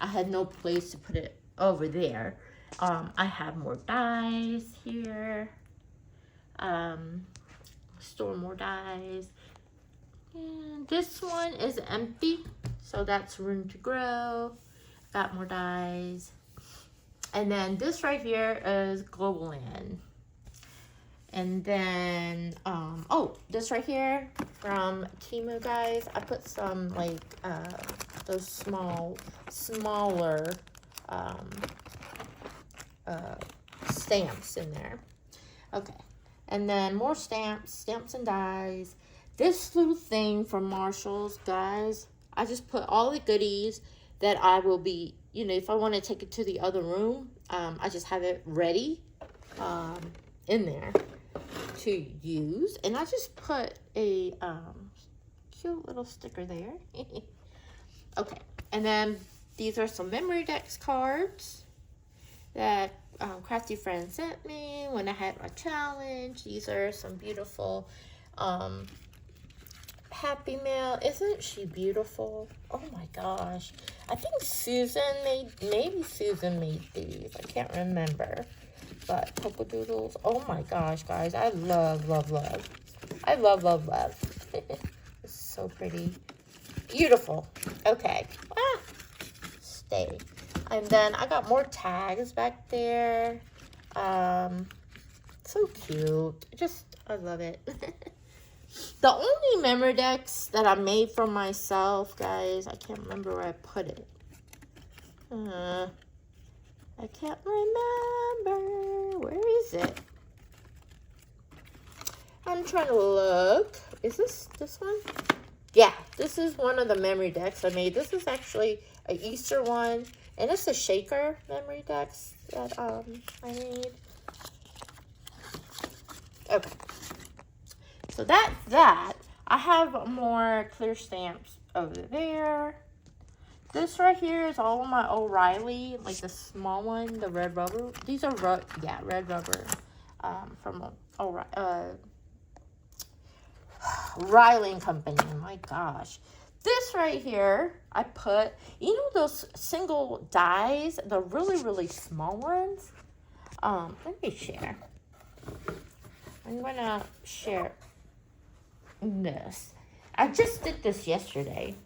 I had no place to put it over there. I have more dies here. Store more dies. And this one is empty, so that's room to grow. Got more dies. And then this right here is Global Land. And then, oh, this right here from Temu, guys. I put some, like, those smaller stamps in there. Okay. And then more stamps and dies. This little thing from Marshall's, guys. I just put all the goodies that I will be, you know, if I want to take it to the other room, I just have it ready in there to use. And I just put a cute little sticker there. Okay, and then these are some memory decks cards that Crafty Friend sent me when I had my challenge. These are some beautiful Happy Mail. Isn't she beautiful? Oh my gosh. I think maybe Susan made these. I can't remember. But polka doodles. Oh my gosh, guys. I love. I love. It's so pretty. Beautiful. Okay. Stay. And then I got more tags back there. So cute. I love it. The only memory decks that I made for myself, guys, I can't remember where I put it. I can't remember. Where is it? I'm trying to look. Is this one? Yeah, this is one of the memory decks I made. This is actually an Easter one, and it's a shaker memory decks that I made. Okay. So that's that. I have more clear stamps over there. This right here is all of my O'Reilly, like the small one, the red rubber. These are red rubber from Riley and Company. My gosh. This right here, I put, you know those single dies, the really, really small ones? Let me share. I'm gonna share this. I just did this yesterday.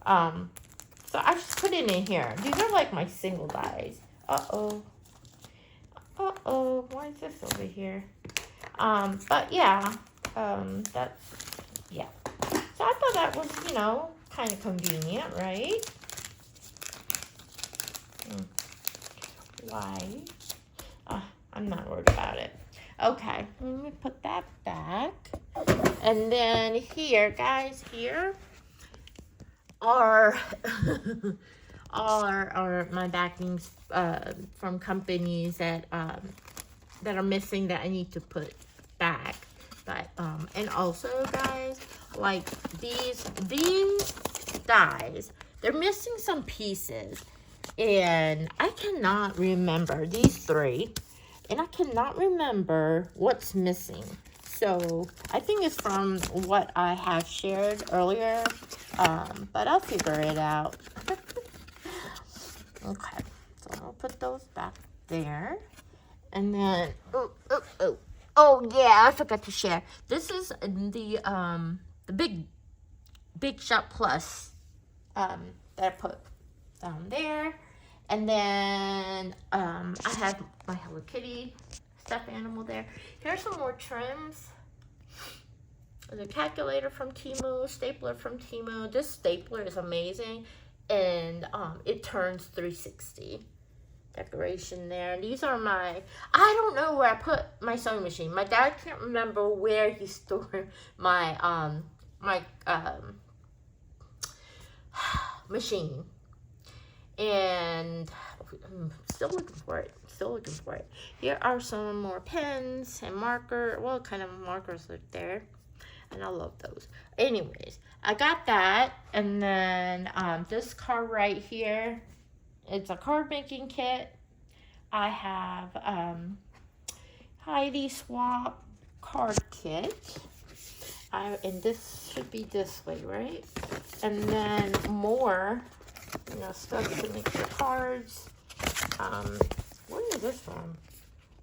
So I just put it in here. These are like my single dies. Uh-oh. Why is this over here? But yeah, yeah. So I thought that was, kind of convenient, right? Why? I'm not worried about it. Okay, let me put that back. And then here, guys, here are my backings from companies that are missing that I need to put back. But and also, guys, like these dies, they're missing some pieces, and I cannot remember these three, and I cannot remember what's missing. So I think it's from what I have shared earlier, but I'll figure it out. Okay, so I'll put those back there. And then, oh yeah, I forgot to share. This is the Big Shot Plus that I put down there. And then I have my Hello Kitty stuffed animal there. Here's some more trims. The calculator from Temu, stapler from Temu. This stapler is amazing, and it turns 360. Decoration there. And these are I don't know where I put my sewing machine. My dad can't remember where he stored my machine, and I'm still looking for it. Here are some more pens and marker. Well, kind of markers are there, and I love those. Anyways, I got that, and then this card right here, it's a card making kit. I have Heidi Swap card kit, and this should be this way, right? And then more, stuff to make your cards. Where is this from?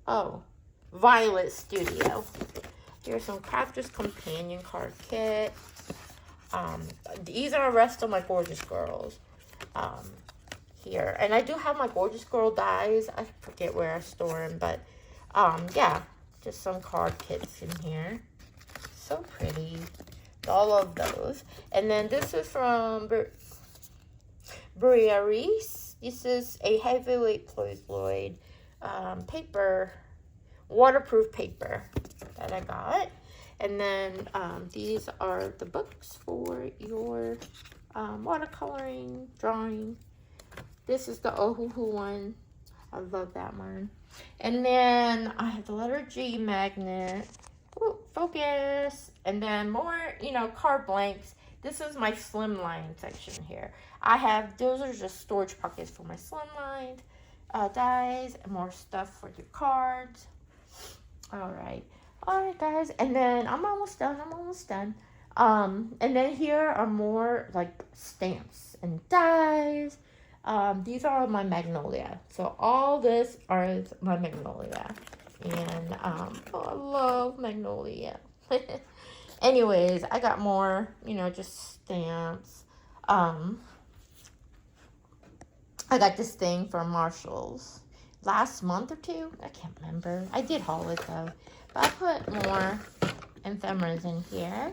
Oh, Violet Studio. Here's some Crafter's Companion card kit. These are the rest of my Gorgeous Girls. Here, and I do have my Gorgeous Girl dies. I forget where I store them, but yeah, just some card kits in here. So pretty. All of those. And then this is from Briareese. This is a heavyweight Ployd paper, waterproof paper that I got. And then these are the books for your watercoloring, drawing. This is the Ohuhu one. I love that one. And then I have the letter G magnet. Ooh, focus. And then more, card blanks. This is my slimline section here. Those are just storage pockets for my slimline dies. And more stuff for your cards. Alright, guys. And then I'm almost done. And then here are more, like, stamps and dies. These are my Magnolia. So all this are my Magnolia. And, I love Magnolia. Anyways, I got more, just stamps. I got this thing from Marshalls. last month or two. I can't remember. I did haul it though. But I put more ephemeras in here.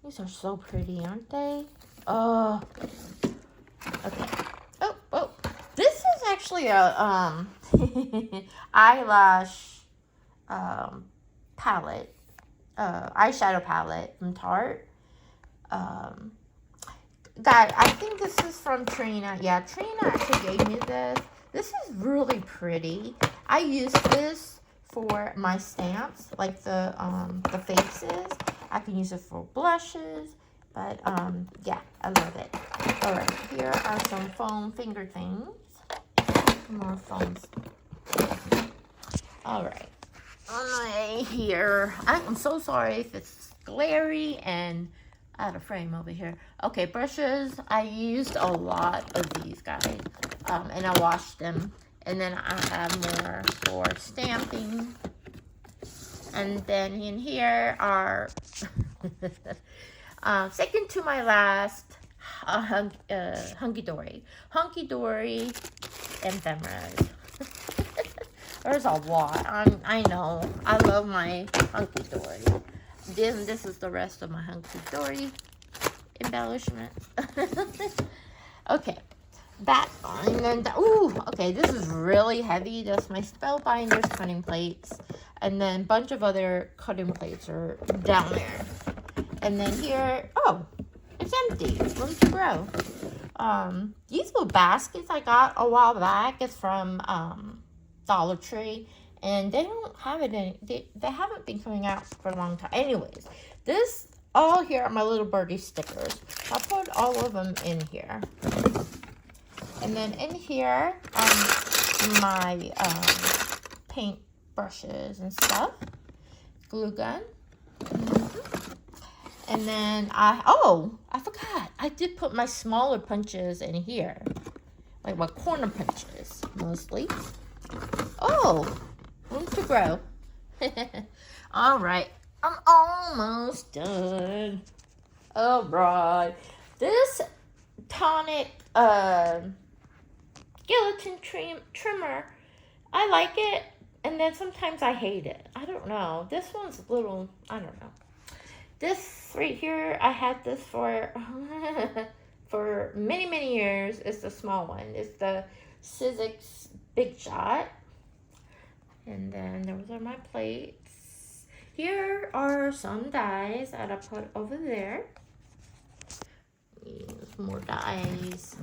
These are so pretty, aren't they? Oh, okay. Oh, this is actually a eyelash palette, eyeshadow palette from Tarte. Guys, I think this is from Trina. Yeah, Trina actually gave me this. This is really pretty. I use this for my stamps, like the faces. I can use it for blushes, but yeah, I love it. All right, here are some foam finger things. More foams. All right, on my way here. I'm so sorry if it's glary and out of frame over here. Okay, brushes. I used a lot of these guys, and I washed them. And then I have more for stamping. And then in here are second to my last hunky dory ephemeras. There's a lot. I know. I love my hunky dory. This is the rest of my hunky dory embellishment. Okay, back on. And then ooh, okay, this is really heavy. That's my Spellbinders cutting plates, and then a bunch of other cutting plates are down there. And then here, oh, it's empty. Room to grow. These little baskets I got a while back. It's from Dollar Tree, and they don't have it in. They haven't been coming out for a long time. Anyways, this all here are my little birdie stickers. I put all of them in here, and then in here my paint brushes and stuff, glue gun. And then I forgot. I did put my smaller punches in here. Like my corner punches, mostly. Oh, room to grow. All right. I'm almost done. All right. This tonic skeleton trimmer, I like it. And then sometimes I hate it. I don't know. This one's a little, I don't know. This right here, I had this for for many years. It's the small one. It's the Sizzix Big Shot. And then those are my plates. Here are some dies that I put over there. More dies.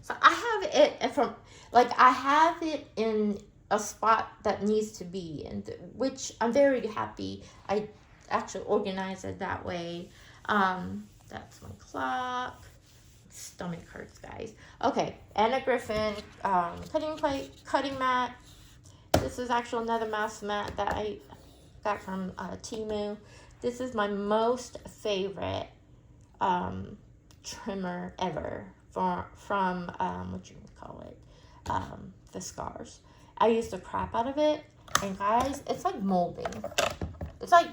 So I have it from, like, I have it in a spot that needs to be, and which I'm very happy. I actually organize it that way. That's my clock. Stomach hurts, guys. Okay, Anna Griffin cutting plate, cutting mat. This is actually another mouse mat that I got from Temu. This is my most favorite trimmer ever from what you call it, the scars. I use the crap out of it, and guys, it's like molding. It's like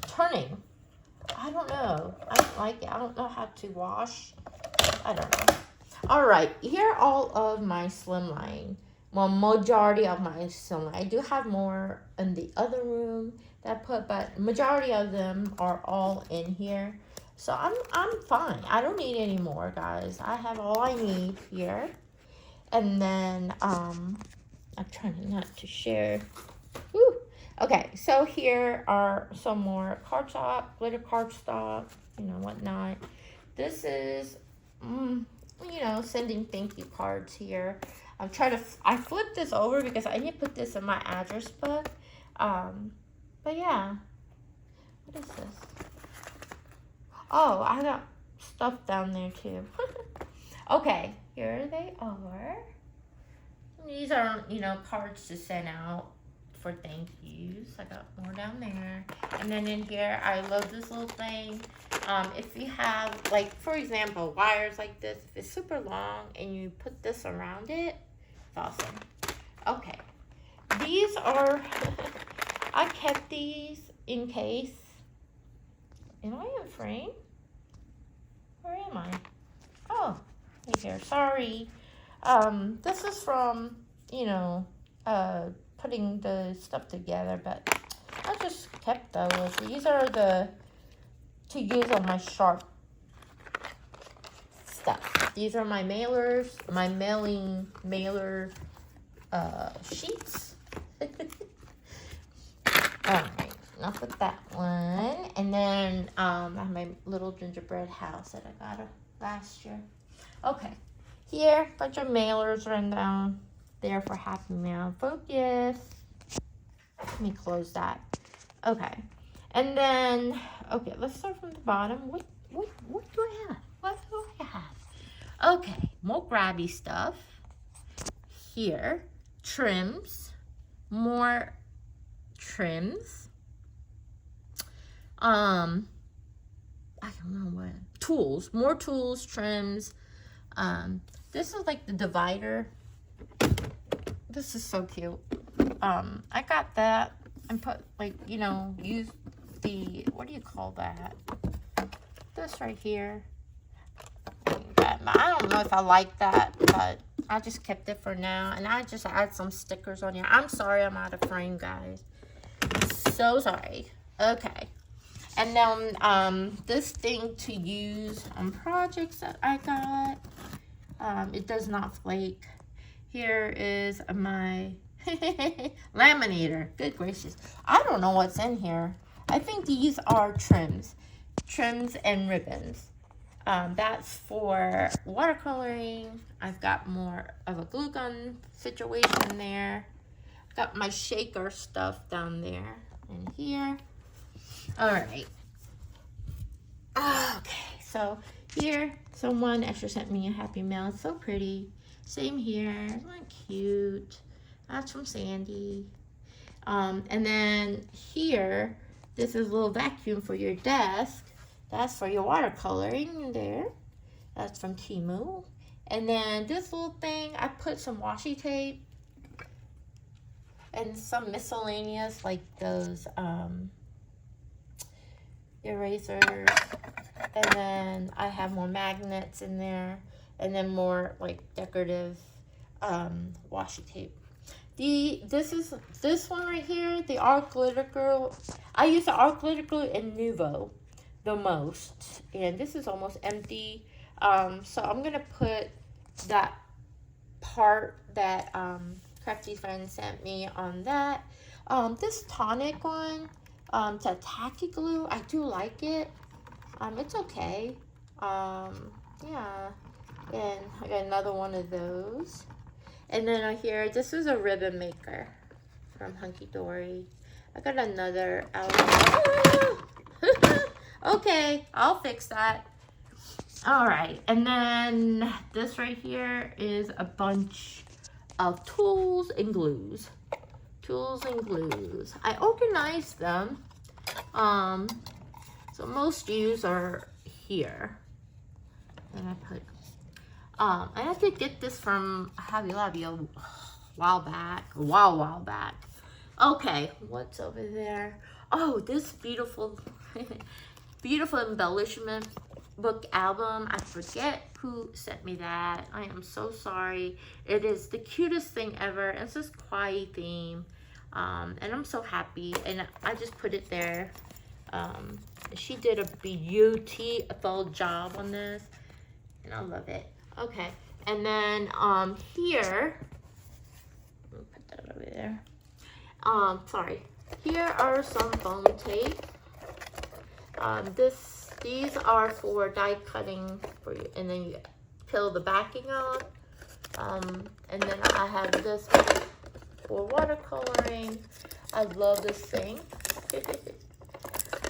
turning. I don't know. I don't like it. I don't know how to wash. I don't know. All right, here are all of my slimline. Well, majority of my slimline. I do have more in the other room that I put, but majority of them are all in here. So I'm fine. I don't need any more, guys. I have all I need here. And then I'm trying not to share. Woo. Okay, so here are some more cardstock, glitter cardstock, whatnot. This is, sending thank you cards here. I flipped this over because I didn't put this in my address book. But yeah, what is this? Oh, I got stuff down there too. Okay, here they are. These are, cards to send out for thank yous. I got more down there. And then in here, I love this little thing. If you have, like, for example, wires like this, if it's super long and you put this around it, it's awesome. Okay. These are, I kept these in case. Am I in frame? Where am I? Oh, right here. Sorry. This is from you know, putting the stuff together, but I just kept those. These are the to use on my sharp stuff. These are my mailers, my mailer sheets. Alright, enough with that one. And then I have my little gingerbread house that I got last year. Okay, here, bunch of mailers run down there for Happy Mail. Focus. Let me close that. Okay, and then, okay, let's start from the bottom. What do I have? What do I have? Okay, more grabby stuff. Here, trims, more trims. I don't know what. Tools, more tools, trims. This is like the divider. This is so cute. I got that and put, like, you know, use the, what do you call that? This right here. I don't know if I like that, but I just kept it for now. And I just add some stickers on here. I'm sorry I'm out of frame, guys. So sorry. Okay. And then this thing to use on projects that I got. It does not flake. Here is my laminator. Good gracious. I don't know what's in here. I think these are trims and ribbons. That's for watercoloring. I've got more of a glue gun situation there. Got my shaker stuff down there and here. All right. Okay, so here, someone actually sent me a Happy Mail. It's so pretty. Same here. Isn't that cute? That's from Sandy. And then here, this is a little vacuum for your desk. That's for your watercoloring there. That's from Temu. And then this little thing, I put some washi tape and some miscellaneous, like those erasers. And then I have more magnets in there. And then more like decorative washi tape. This one right here, the art glitter glue. I use the art glitter glue in Nuvo the most, and this is almost empty. So I'm gonna put that part that Crafty Friend sent me on that. This tonic one, it's a tacky glue. I do like it. It's okay. Yeah. And I got another one of those. And then here, this is a ribbon maker from Hunky Dory. I got another out. Okay, I'll fix that. All right, and then this right here is a bunch of tools and glues. Tools and glues. I organized them. So most used are here. And I put, I had to get this from Hobby Lobby a while back. Okay, what's over there? Oh, this beautiful, beautiful embellishment book album. I forget who sent me that. I am so sorry. It is the cutest thing ever. It's this kawaii theme. And I'm so happy. And I just put it there. She did a beautiful job on this. And I love it. Okay. And then here, let me put that over there. Sorry. Here are some foam tape. These are for die cutting for you, and then you peel the backing off. And then I have this for watercoloring. I love this thing.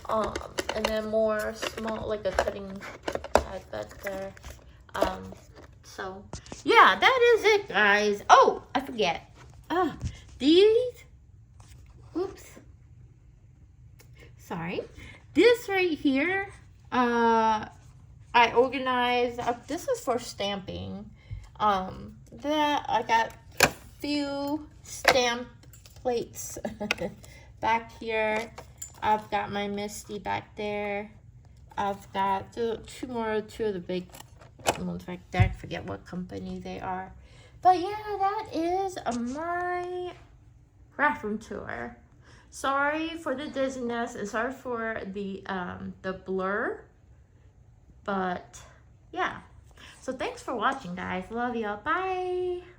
And then more small, like a cutting type back there. So yeah, that is it, guys. Oh, I forget. These. Oops. Sorry. This right here, I organized. This is for stamping. That I got a few stamp plates back here. I've got my Misty back there. I've got two of the big ones right there. I forget what company they are. But yeah, that is my bathroom tour. Sorry for the dizziness and sorry for the blur, but yeah. So thanks for watching, guys. Love y'all. Bye.